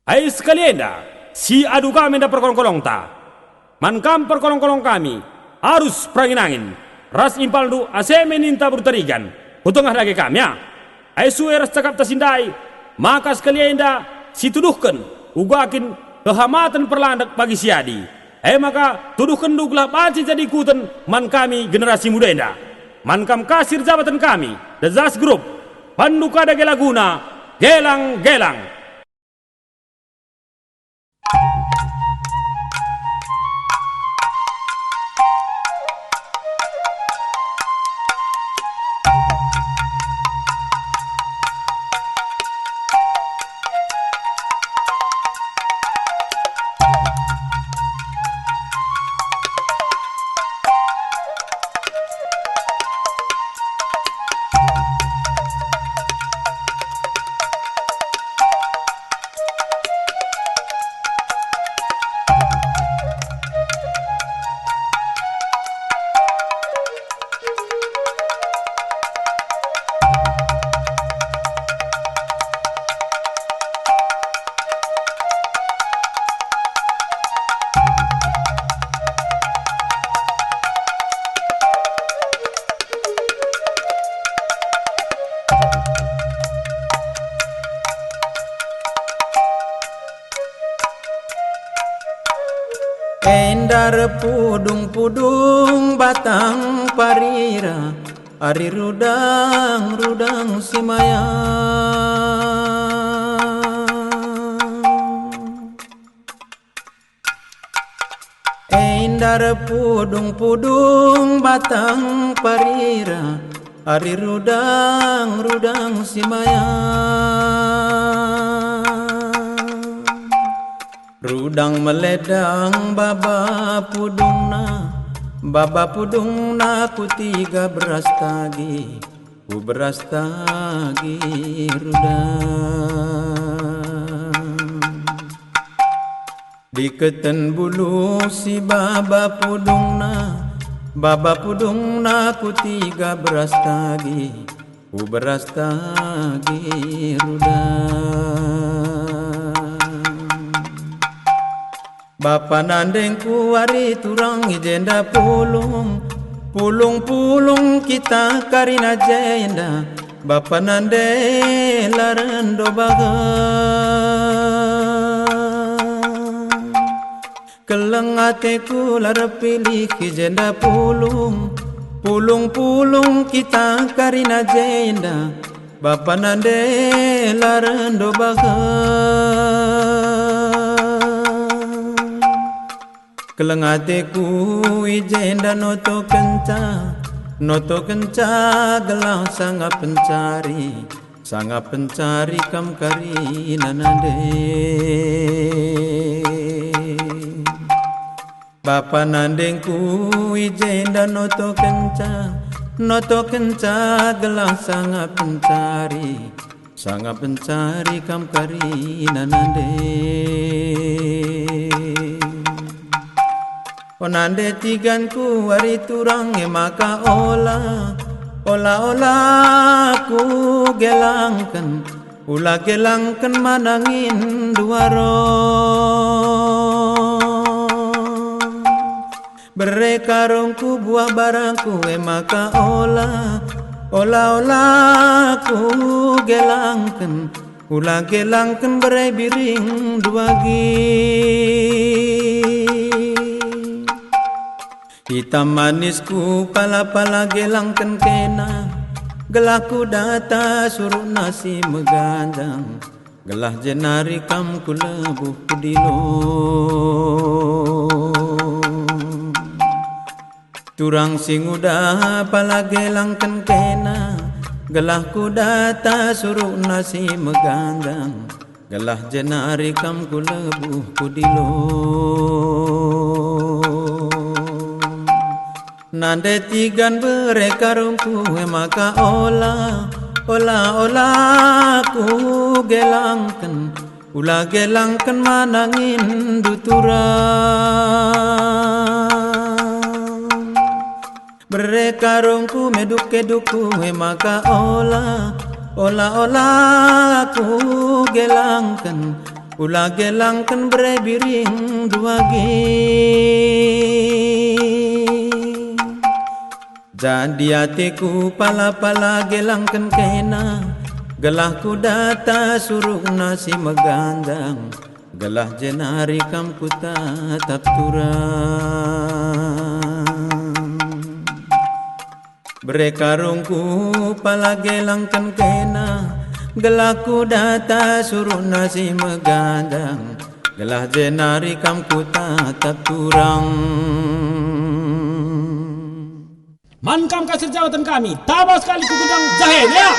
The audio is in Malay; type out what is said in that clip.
Hai sekalian dah, si adu kami dah perkolong-kolong ta. Mankam perkolong-kolong kami harus perangin angin. Ras impal du ase meninta bertarigan. Utengah lagi kami ya. Hai suwe ras cakap tasindai. Maka sekalian dah si tuduhkan ugakin kehamatan perlandak pagi siadi. Maka tuduhkan du gelap aci jadi ikutan man kami generasi muda enda. Mankam kasir jabatan kami, The Zas Group, Panduka da Gelaguna, Gelang-gelang. Endar pudung-pudung batang parira, ari rudang-rudang simaya. Endar pudung-pudung batang parira, ari rudang-rudang simaya. Rudang meledang baba pudungna ku 13 tagi, ku beras tagi rudang. Diketen bulu si baba pudungna ku 13 tagi, ku beras tagi rudang. Bapa nandengku ari turang ijenda pulung kita karina jenda. Bapa nande larendo baga kelengateku lara pilih ijenda pulung kita karina jenda. Bapa nande larendo baga kelengateku ijenda noto kenca gelang sanga pencari kam kari nanande. Bapa nandengku ijenda noto kenca gelang sanga pencari kam kari nanande. Onande tiganku ari turang maka ola ku gelangkan, ula gelangkan manangin duaro. Berekarongku buah barangku maka ola ku gelangkan, ula gelangkan berai biring duagi. Hitam manisku pala gelangkan kena, gelahku data suruh nasi megandang, gelah jenari kam ku lebuh kudilo. Turang singuda pala gelangkan kena, gelahku data suruh nasi megandang, gelah jenari kam ku lebuh kudilo. Nande tigan berekarungku maka ola ku gelangkan, ula gelangkan manangin duturang. Berekarungku meduk-kedukku maka ola ku gelangkan, ulah gelangkan berebiring duagi. Jadi hatiku pala-pala gelangkan kena, gelahku data suruh nasi megandang, gelah jenari kam ku tatap turang. Berekarungku pala gelangkan kena, gelahku data suruh nasi megandang, gelah jenari kam ku tatap turang. Mankam kasir jawatan kami, tabas sekali ku gudang jahe ya.